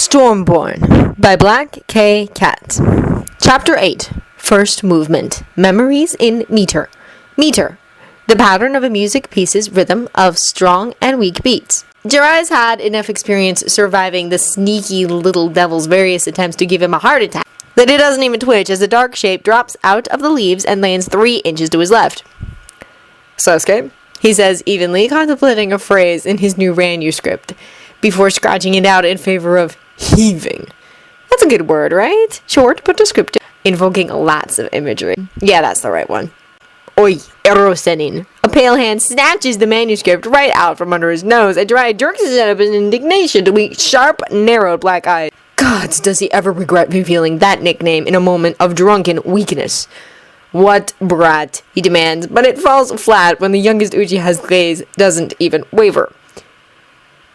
Stormborn by Black K. Cat. Chapter 8. First Movement. Memories in Meter. Meter. The pattern of a music piece's rhythm of strong and weak beats. Jiraiya's had enough experience surviving the sneaky little devil's various attempts to give him a heart attack that it doesn't even twitch as the dark shape drops out of the leaves and lands 3 inches to his left. Sasuke, he says evenly, contemplating a phrase in his new manuscript before scratching it out in favor of heaving. That's a good word, right? Short but descriptive, invoking lots of imagery. Yeah, that's the right one. Oi, Erosenin. A pale hand snatches the manuscript right out from under his nose, and Jiraiya jerks his head up in indignation to meet sharp, narrowed black eyes. Gods, does he ever regret revealing that nickname in a moment of drunken weakness? What brat, he demands, but it falls flat when the youngest Uchiha's gaze doesn't even waver.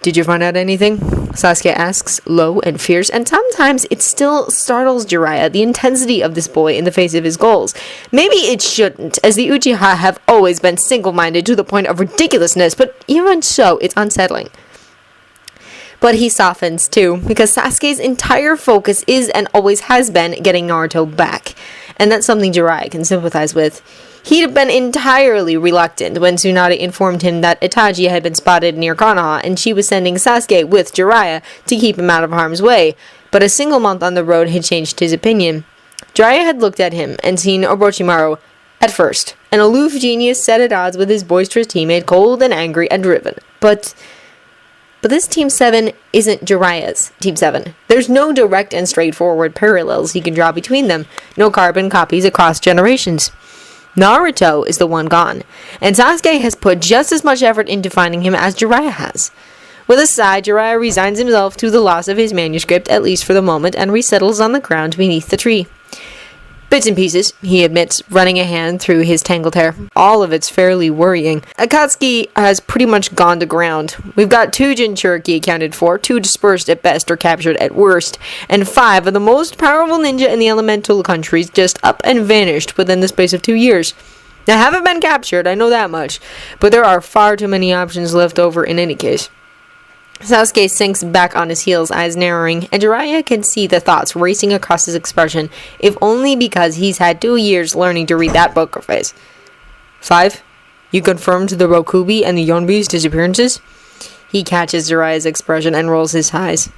Did you find out anything? Sasuke asks, low and fierce, and sometimes it still startles Jiraiya, the intensity of this boy in the face of his goals. Maybe it shouldn't, as the Uchiha have always been single-minded to the point of ridiculousness, but even so, it's unsettling. But he softens, too, because Sasuke's entire focus is and always has been getting Naruto back, and that's something Jiraiya can sympathize with. He'd been entirely reluctant when Tsunade informed him that Itachi had been spotted near Konoha, and she was sending Sasuke with Jiraiya to keep him out of harm's way, but a single month on the road had changed his opinion. Jiraiya had looked at him and seen Orochimaru, at first, an aloof genius set at odds with his boisterous teammate, cold and angry and driven. But this Team 7 isn't Jiraiya's Team 7. There's no direct and straightforward parallels he can draw between them, no carbon copies across generations. Naruto is the one gone, and Sasuke has put just as much effort into finding him as Jiraiya has. With a sigh, Jiraiya resigns himself to the loss of his manuscript, at least for the moment, and resettles on the ground beneath the tree. Bits and pieces, he admits, running a hand through his tangled hair. All of it's fairly worrying. Akatsuki has pretty much gone to ground. We've got 2 Jinchuriki accounted for, 2 dispersed at best or captured at worst, and 5 of the most powerful ninja in the elemental countries just up and vanished within the space of 2 years. They haven't been captured, I know that much, but there are far too many options left over in any case. Sasuke sinks back on his heels, eyes narrowing, and Jiraiya can see the thoughts racing across his expression, if only because he's had 2 years learning to read that poker face. 5. You confirmed the Rokubi and the Yonbi's disappearances? He catches Jiraiya's expression and rolls his eyes.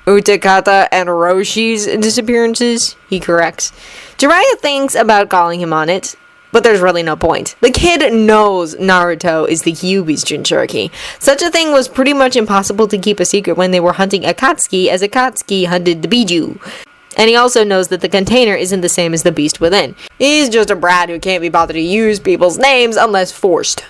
Utakata and Roshi's disappearances? He corrects. Jiraiya thinks about calling him on it, but there's really no point. The kid knows Naruto is the Kyuubi's Jinchuriki. Such a thing was pretty much impossible to keep a secret when they were hunting Akatsuki, as Akatsuki hunted the Biju. And he also knows that the container isn't the same as the beast within. He's just a brat who can't be bothered to use people's names unless forced.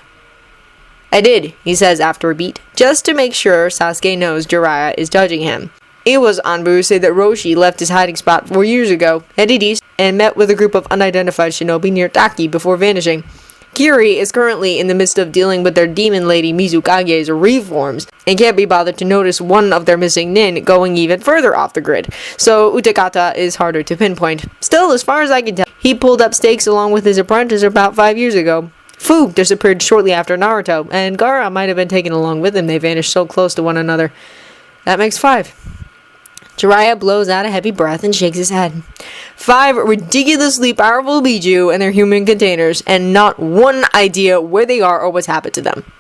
I did, he says after a beat, just to make sure Sasuke knows Jiraiya is judging him. It was Anbu who said that Roshi left his hiding spot 4 years ago, headed east, and met with a group of unidentified shinobi near Taki before vanishing. Kiri is currently in the midst of dealing with their demon lady Mizukage's reforms, and can't be bothered to notice one of their missing nin going even further off the grid, so Utakata is harder to pinpoint. Still, as far as I can tell, he pulled up stakes along with his apprentice about 5 years ago. Fu disappeared shortly after Naruto, and Gaara might have been taken along with him. They vanished so close to one another. That makes 5. Jiraiya blows out a heavy breath and shakes his head. 5 ridiculously powerful Biju and their human containers, and not one idea where they are or what's happened to them.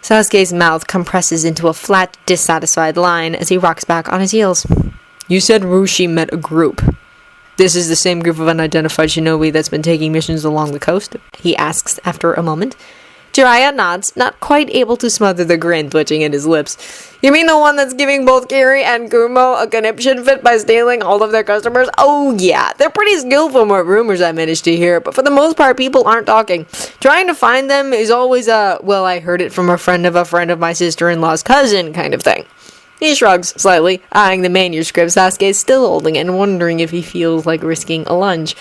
Sasuke's mouth compresses into a flat, dissatisfied line as he rocks back on his heels. You said Roshi met a group. This is the same group of unidentified shinobi that's been taking missions along the coast? He asks after a moment. Jiraiya nods, not quite able to smother the grin twitching at his lips. You mean the one that's giving both Kiri and Kumo a conniption fit by stealing all of their customers? Oh yeah, they're pretty skillful, more rumors I managed to hear, but for the most part people aren't talking. Trying to find them is always a, well, I heard it from a friend of my sister-in-law's cousin kind of thing. He shrugs slightly, eyeing the manuscript Sasuke is still holding and wondering if he feels like risking a lunge.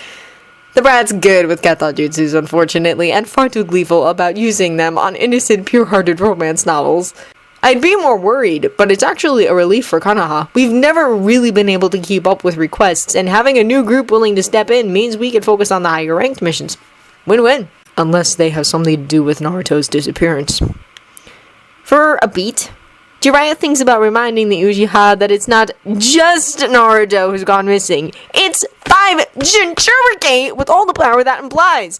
The brat's good with kata jutsus, unfortunately, and far too gleeful about using them on innocent, pure-hearted romance novels. I'd be more worried, but it's actually a relief for Konoha. We've never really been able to keep up with requests, and having a new group willing to step in means we can focus on the higher-ranked missions. Win-win. Unless they have something to do with Naruto's disappearance. For a beat, Jiraiya thinks about reminding the Uchiha that it's not just Naruto who's gone missing. It's 5 Jinchuriki with all the power that implies.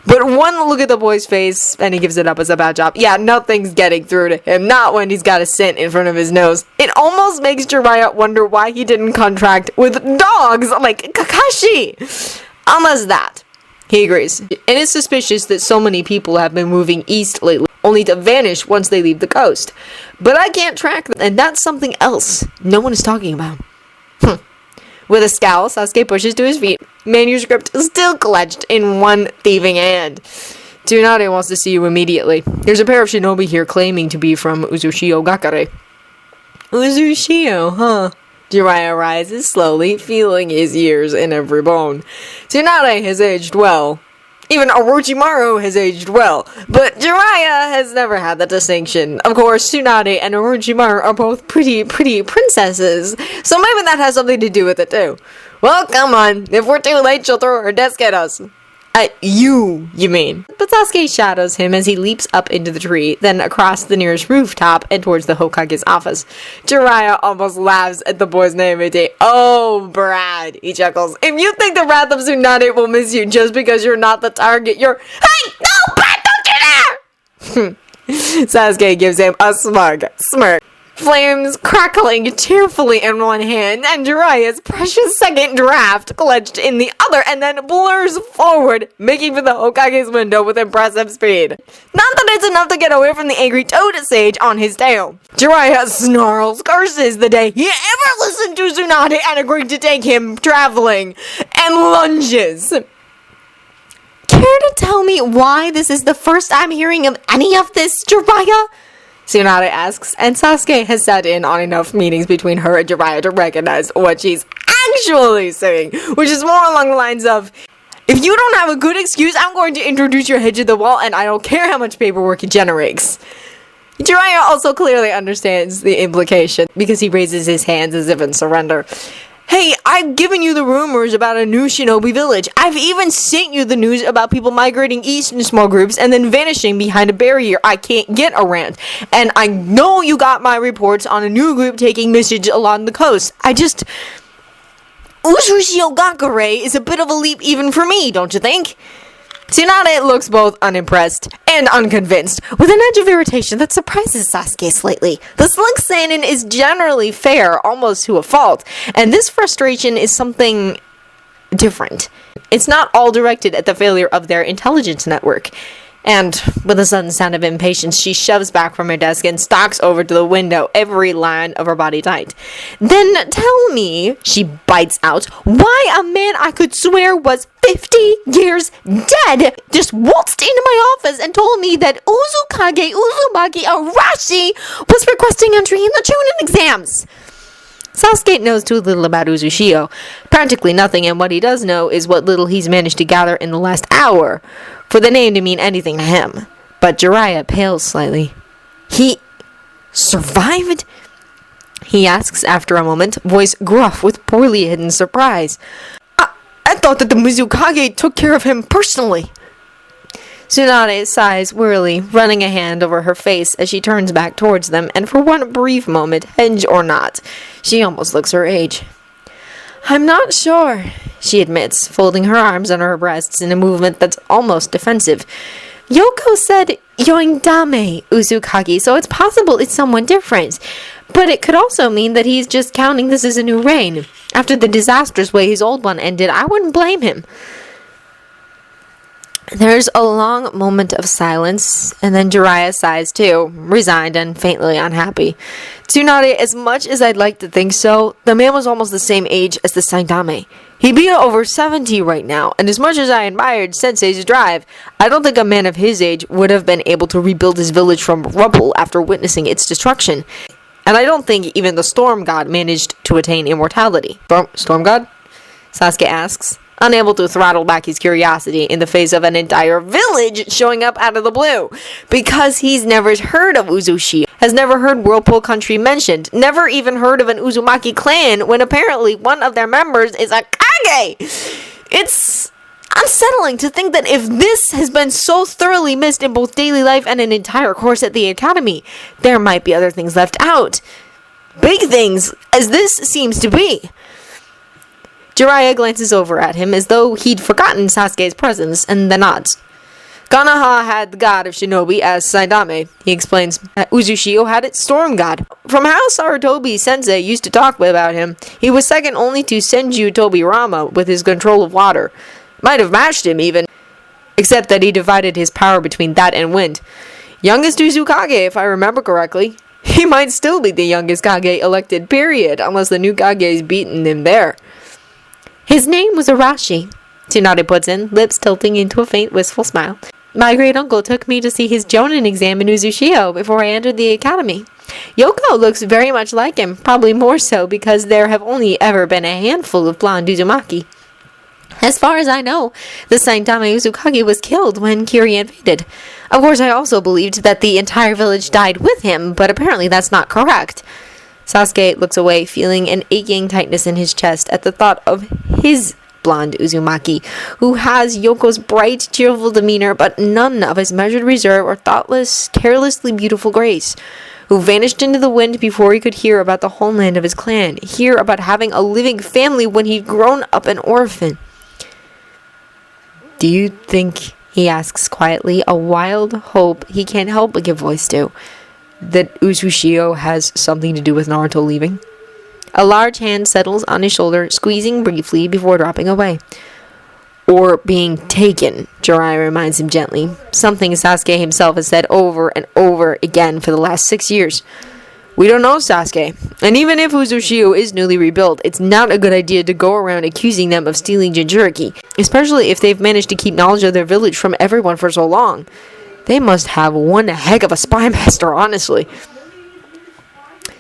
But one look at the boy's face and he gives it up as a bad job. Yeah, nothing's getting through to him. Not when he's got a scent in front of his nose. It almost makes Jiraiya wonder why he didn't contract with dogs like Kakashi. Unless that. He agrees. And it's suspicious that so many people have been moving east lately, only to vanish once they leave the coast. But I can't track them, and that's something else no one is talking about. With a scowl, Sasuke pushes to his feet, manuscript still clutched in one thieving hand. Tsunade wants to see you immediately. There's a pair of shinobi here claiming to be from Uzushio Gakare. Uzushio, huh? Jiraiya rises slowly, feeling his years in every bone. Tsunade has aged well. Even Orochimaru has aged well. But Jiraiya has never had that distinction. Of course, Tsunade and Orochimaru are both pretty princesses. So maybe that has something to do with it too. Well, come on. If we're too late, she'll throw her desk at us. You mean. But Sasuke shadows him as he leaps up into the tree, then across the nearest rooftop and towards the Hokage's office. Jiraiya almost laughs at the boy's naivety. Oh, Brad, he chuckles. If you think the Wrath of Tsunade will miss you just because you're not the target, you're... Hey, no, Brad, don't you dare! Sasuke gives him a smug smirk. Flames crackling tearfully in one hand, and Jiraiya's precious second draft clutched in the other, and then blurs forward, making for the Hokage's window with impressive speed. Not that it's enough to get away from the angry Toad Sage on his tail. Jiraiya snarls, curses the day he ever listened to Tsunade and agreed to take him traveling, and lunges. Care to tell me why this is the first I'm hearing of any of this, Jiraiya? Tsunade asks, and Sasuke has sat in on enough meetings between her and Jiraiya to recognize what she's actually saying, which is more along the lines of, if you don't have a good excuse, I'm going to introduce your head to the wall, and I don't care how much paperwork it generates. Jiraiya also clearly understands the implication, because he raises his hands as if in surrender. Hey, I've given you the rumors about a new shinobi village. I've even sent you the news about people migrating east in small groups and then vanishing behind a barrier I can't get around. And I know you got my reports on a new group taking message along the coast. Uzushio Gakure is a bit of a leap even for me, don't you think? Tsunade looks both unimpressed and unconvinced, with an edge of irritation that surprises Sasuke slightly. The slick seinen is generally fair, almost to a fault, and this frustration is something different. It's not all directed at the failure of their intelligence network. And, with a sudden sound of impatience, she shoves back from her desk and stalks over to the window, every line of her body tight. Then tell me, she bites out, why a man I could swear was 50 years dead just waltzed into my office and told me that Uzumaki Arashi was requesting entry in the Chunin exams. Sasuke knows too little about Uzushio, practically nothing, and what he does know is what little he's managed to gather in the last hour, for the name to mean anything to him. But Jiraiya pales slightly. He survived? He asks after a moment, voice gruff with poorly hidden surprise. I thought that the Mizukage took care of him personally. Tsunade sighs wearily, running a hand over her face as she turns back towards them, and for one brief moment, henge or not, she almost looks her age. I'm not sure, she admits, folding her arms under her breasts in a movement that's almost defensive. Yoko said Yoindame Uzukage, so it's possible it's someone different. But it could also mean that he's just counting this as a new reign. After the disastrous way his old one ended, I wouldn't blame him. There's a long moment of silence, and then Jiraiya sighs too, resigned and faintly unhappy. Tsunade, as much as I'd like to think so, the man was almost the same age as the Saindame. He'd be over 70 right now, and as much as I admired Sensei's drive, I don't think a man of his age would have been able to rebuild his village from rubble after witnessing its destruction. And I don't think even the Storm God managed to attain immortality. Storm God? Sasuke asks, unable to throttle back his curiosity in the face of an entire village showing up out of the blue. Because he's never heard of Uzushio, has never heard Whirlpool Country mentioned, never even heard of an Uzumaki clan when apparently one of their members is a Kage. It's Unsettling to think that if this has been so thoroughly missed in both daily life and an entire course at the academy, there might be other things left out. Big things, as this seems to be. Jiraiya glances over at him as though he'd forgotten Sasuke's presence, and then nods. Konoha had the god of shinobi as Saidame, he explains. Uzushio had its storm god. From how Sarutobi sensei used to talk about him, he was second only to Senju Tobirama with his control of water. Might have matched him even, except that he divided his power between that and wind. Youngest Uzukage, if I remember correctly. He might still be the youngest Kage elected, period, unless the new Kage's beaten him there. His name was Arashi, Tsunade puts in, lips tilting into a faint, wistful smile. My great-uncle took me to see his Jonin exam in Uzushio before I entered the academy. Yoko looks very much like him, probably more so because there have only ever been a handful of blonde Uzumaki. As far as I know, the Saitama Uzukage was killed when Kiri invaded. Of course, I also believed that the entire village died with him, but apparently that's not correct. Sasuke looks away, feeling an aching tightness in his chest at the thought of his blonde Uzumaki, who has Yoko's bright, cheerful demeanor, but none of his measured reserve or thoughtless, carelessly beautiful grace, who vanished into the wind before he could hear about the homeland of his clan, hear about having a living family when he'd grown up an orphan. Do you think, he asks quietly, a wild hope he can't help but give voice to, that Uzushio has something to do with Naruto leaving? A large hand settles on his shoulder, squeezing briefly before dropping away. Or being taken, Jiraiya reminds him gently, something Sasuke himself has said over and over again for the last 6 years. We don't know, Sasuke, and even if Uzushio is newly rebuilt, it's not a good idea to go around accusing them of stealing Jinchuriki, especially if they've managed to keep knowledge of their village from everyone for so long. They must have one heck of a spy master, honestly.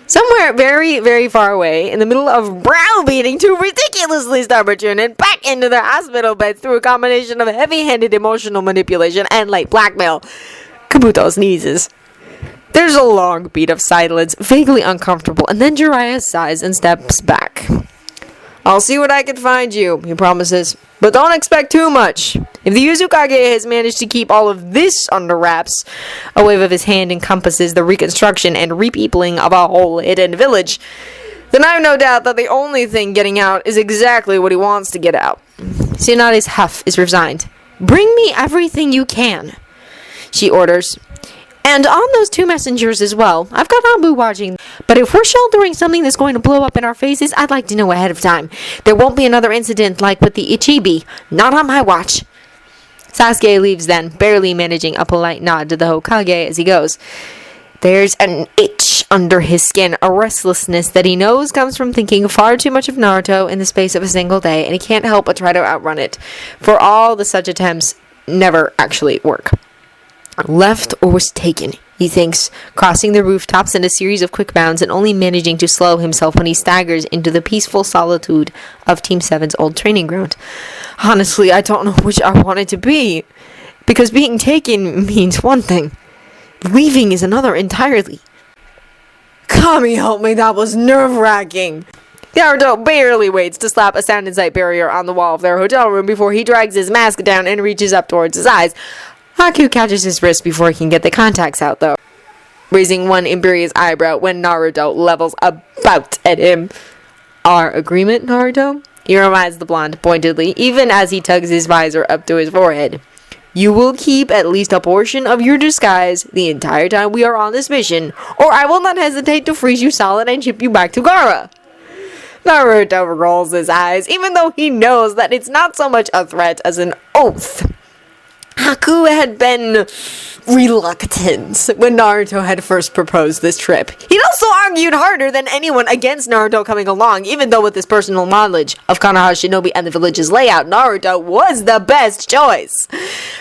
Somewhere very, very far away, in the middle of browbeating two ridiculously stubborn and back into their hospital beds through a combination of heavy-handed emotional manipulation and light blackmail, Kabuto sneezes. There's a long beat of silence, vaguely uncomfortable, and then Jiraiya sighs and steps back. I'll see what I can find you, he promises, but don't expect too much. If the Uzukage has managed to keep all of this under wraps, a wave of his hand encompasses the reconstruction and repeopling of a whole hidden village, then I've no doubt that the only thing getting out is exactly what he wants to get out. Tsunade's huff is resigned. Bring me everything you can, she orders. And on those two messengers as well. I've got Ambu watching. But if we're shouldering something that's going to blow up in our faces, I'd like to know ahead of time. There won't be another incident like with the Ichibi. Not on my watch. Sasuke leaves then, barely managing a polite nod to the Hokage as he goes. There's an itch under his skin, a restlessness that he knows comes from thinking far too much of Naruto in the space of a single day, and he can't help but try to outrun it. For all the such attempts never actually work. Left or was taken, he thinks, crossing the rooftops in a series of quick bounds and only managing to slow himself when he staggers into the peaceful solitude of Team 7's old training ground. Honestly, I don't know which I want it to be, because being taken means one thing. Leaving is another entirely. Kami, help me, that was nerve-wracking. Naruto barely waits to slap a sound and sight barrier on the wall of their hotel room before he drags his mask down and reaches up towards his eyes. Haku catches his wrist before he can get the contacts out, though, raising one imperious eyebrow when Naruto levels about at him. Our agreement, Naruto? He reminds the blonde pointedly, even as he tugs his visor up to his forehead. You will keep at least a portion of your disguise the entire time we are on this mission, or I will not hesitate to freeze you solid and ship you back to Gaara. Naruto rolls his eyes, even though he knows that it's not so much a threat as an oath. Haku had been reluctant when Naruto had first proposed this trip. He'd also argued harder than anyone against Naruto coming along, even though with his personal knowledge of Konoha Shinobi and the village's layout, Naruto was the best choice.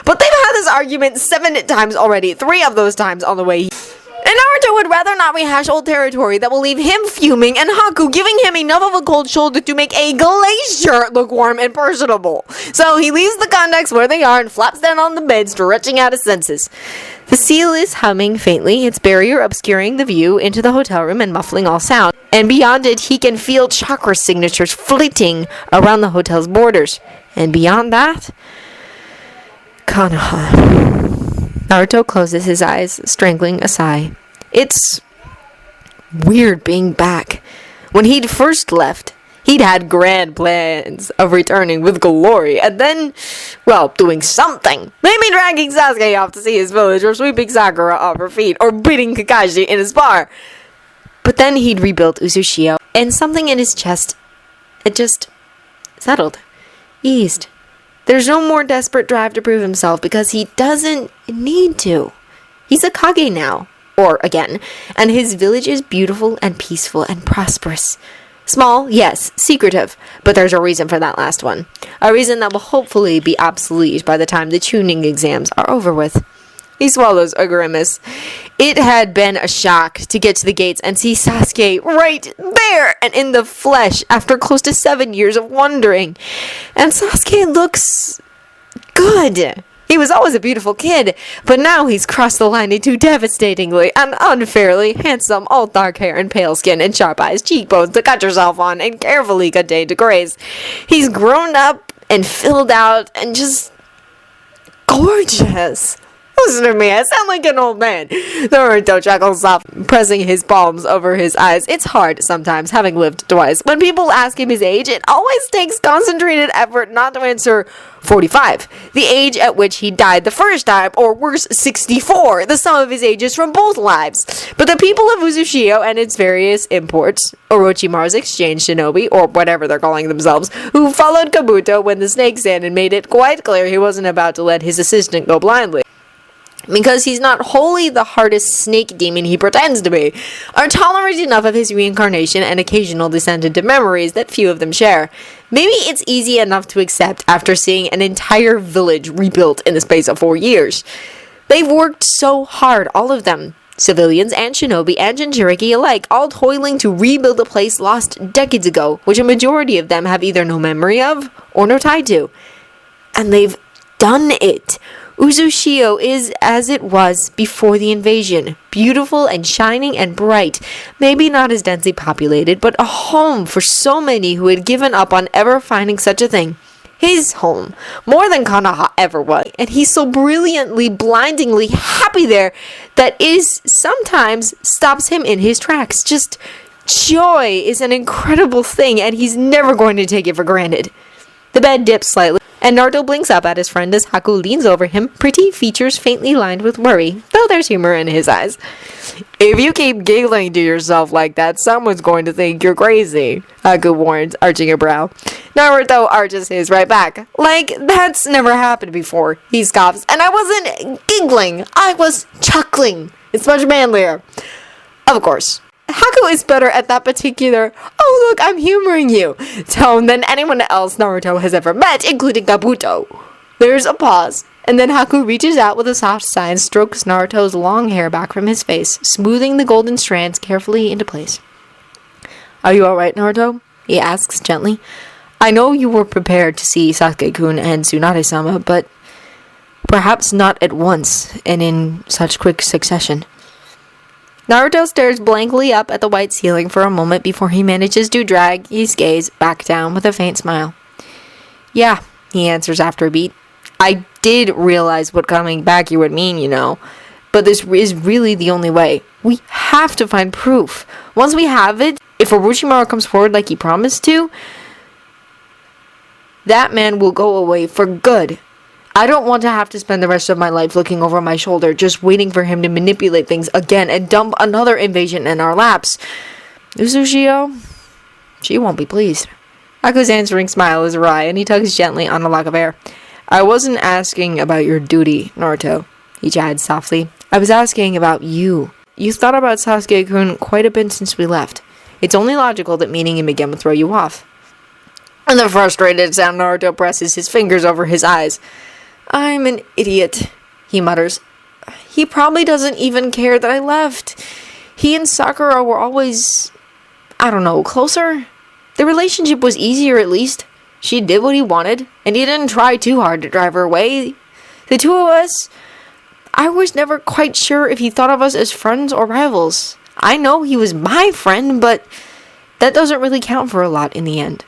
But they've had this argument 7 times already, 3 of those times on the way. And Naruto would rather not rehash old territory that will leave him fuming and Haku giving him enough of a cold shoulder to make a glacier look warm and personable. So he leaves the contacts where they are and flops down on the bed, stretching out his senses. The seal is humming faintly, its barrier obscuring the view into the hotel room and muffling all sound. And beyond it, he can feel chakra signatures flitting around the hotel's borders. And beyond that, Konoha. Naruto closes his eyes, strangling a sigh. It's weird being back. When he'd first left, he'd had grand plans of returning with glory, and then, well, doing something. Maybe dragging Sasuke off to see his village, or sweeping Sakura off her feet, or beating Kage in his bar. But then he'd rebuilt Uzushio, and something in his chest, it just settled, eased. There's no more desperate drive to prove himself because he doesn't need to. He's a Kage now, or again, and his village is beautiful and peaceful and prosperous. Small, yes, secretive, but there's a reason for that last one. A reason that will hopefully be obsolete by the time the tuning exams are over with. He swallows a grimace. It had been a shock to get to the gates and see Sasuke right there and in the flesh after close to 7 years of wandering. And Sasuke looks good. He was always a beautiful kid, but now he's crossed the line into devastatingly and unfairly handsome, all dark hair and pale skin and sharp eyes, cheekbones to cut yourself on and carefully contained to grace. He's grown up and filled out and just gorgeous. Listen to me, I sound like an old man. Naruto chuckles off, pressing his palms over his eyes. It's hard sometimes, having lived twice. When people ask him his age, it always takes concentrated effort not to answer 45, the age at which he died the first time, or worse, 64, the sum of his ages from both lives. But the people of Uzushio and its various imports, Orochimaru's exchange shinobi, or whatever they're calling themselves, who followed Kabuto when the snake stand and made it quite clear he wasn't about to let his assistant go blindly, because he's not wholly the hardest snake demon he pretends to be, are tolerant enough of his reincarnation and occasional descent into memories that few of them share. Maybe it's easy enough to accept after seeing an entire village rebuilt in the space of 4 years. They've worked so hard, all of them. Civilians and shinobi and Jinchuriki alike, all toiling to rebuild a place lost decades ago, which a majority of them have either no memory of or no tie to. And they've done it. Uzushio is as it was before the invasion, beautiful and shining and bright, maybe not as densely populated, but a home for so many who had given up on ever finding such a thing. His home, more than Konoha ever was, and he's so brilliantly, blindingly happy there that is sometimes stops him in his tracks. Just joy is an incredible thing, and he's never going to take it for granted. The bed dips slightly, and Naruto blinks up at his friend as Haku leans over him, pretty features faintly lined with worry, though there's humor in his eyes. If you keep giggling to yourself like that, someone's going to think you're crazy, Haku warns, arching a brow. Naruto arches his right back. Like, that's never happened before, he scoffs, and I wasn't giggling, I was chuckling. It's much manlier. Of course. Haku is better at that particular, oh look, I'm humoring you, tone than anyone else Naruto has ever met, including Kabuto. There's a pause, and then Haku reaches out with a soft sigh and strokes Naruto's long hair back from his face, smoothing the golden strands carefully into place. Are you alright, Naruto? He asks gently. I know you were prepared to see Sasuke-kun and Tsunade-sama, but perhaps not at once and in such quick succession. Naruto stares blankly up at the white ceiling for a moment before he manages to drag his gaze back down with a faint smile. Yeah, he answers after a beat. I did realize what coming back here would mean, you know. But this is really the only way. We have to find proof. Once we have it, if Orochimaru comes forward like he promised to, that man will go away for good. I don't want to have to spend the rest of my life looking over my shoulder, just waiting for him to manipulate things again and dump another invasion in our laps. Uzushio? She won't be pleased. Haku's answering smile is wry, and he tugs gently on a lock of hair. I wasn't asking about your duty, Naruto, he chatted softly. I was asking about you. You thought about Sasuke-kun quite a bit since we left. It's only logical that meeting him again would throw you off. In the frustrated sound, Naruto presses his fingers over his eyes. I'm an idiot, he mutters. He probably doesn't even care that I left. He and Sakura were always, I don't know, closer? The relationship was easier at least. She did what he wanted, and he didn't try too hard to drive her away. The two of us, I was never quite sure if he thought of us as friends or rivals. I know he was my friend, but that doesn't really count for a lot in the end.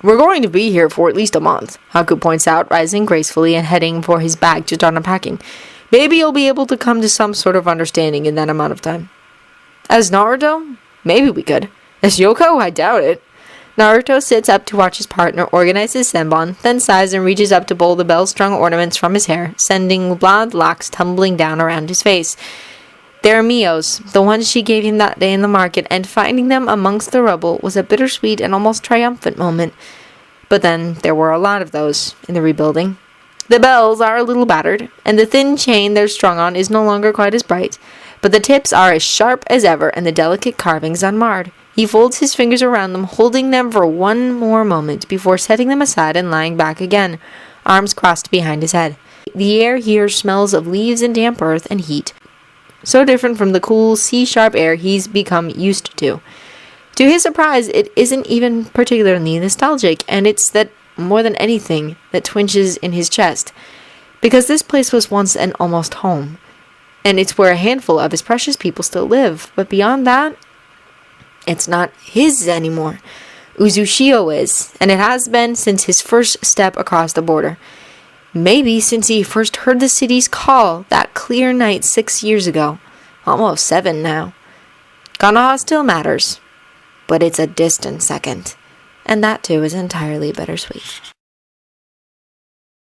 We're going to be here for at least a month, Haku points out, rising gracefully and heading for his bag to start unpacking. Maybe you'll be able to come to some sort of understanding in that amount of time. As Naruto? Maybe we could. As Yoko? I doubt it. Naruto sits up to watch his partner organize his senbon, then sighs and reaches up to pull the bell-strung ornaments from his hair, sending blonde locks tumbling down around his face. They're Mio's, the ones she gave him that day in the market, and finding them amongst the rubble was a bittersweet and almost triumphant moment. But then there were a lot of those in the rebuilding. The bells are a little battered, and the thin chain they're strung on is no longer quite as bright, but the tips are as sharp as ever and the delicate carvings unmarred. He folds his fingers around them, holding them for one more moment before setting them aside and lying back again, arms crossed behind his head. The air here smells of leaves and damp earth and heat, so different from the cool, C-sharp air he's become used to. To his surprise, it isn't even particularly nostalgic, and it's that, more than anything, that twinges in his chest. Because this place was once an almost home, and it's where a handful of his precious people still live. But beyond that, it's not his anymore. Uzushio is, and it has been since his first step across the border. Maybe since he first heard the city's call that clear night 6 years ago. Almost 7 now. Konoha still matters, but it's a distant second. And that too is entirely bittersweet.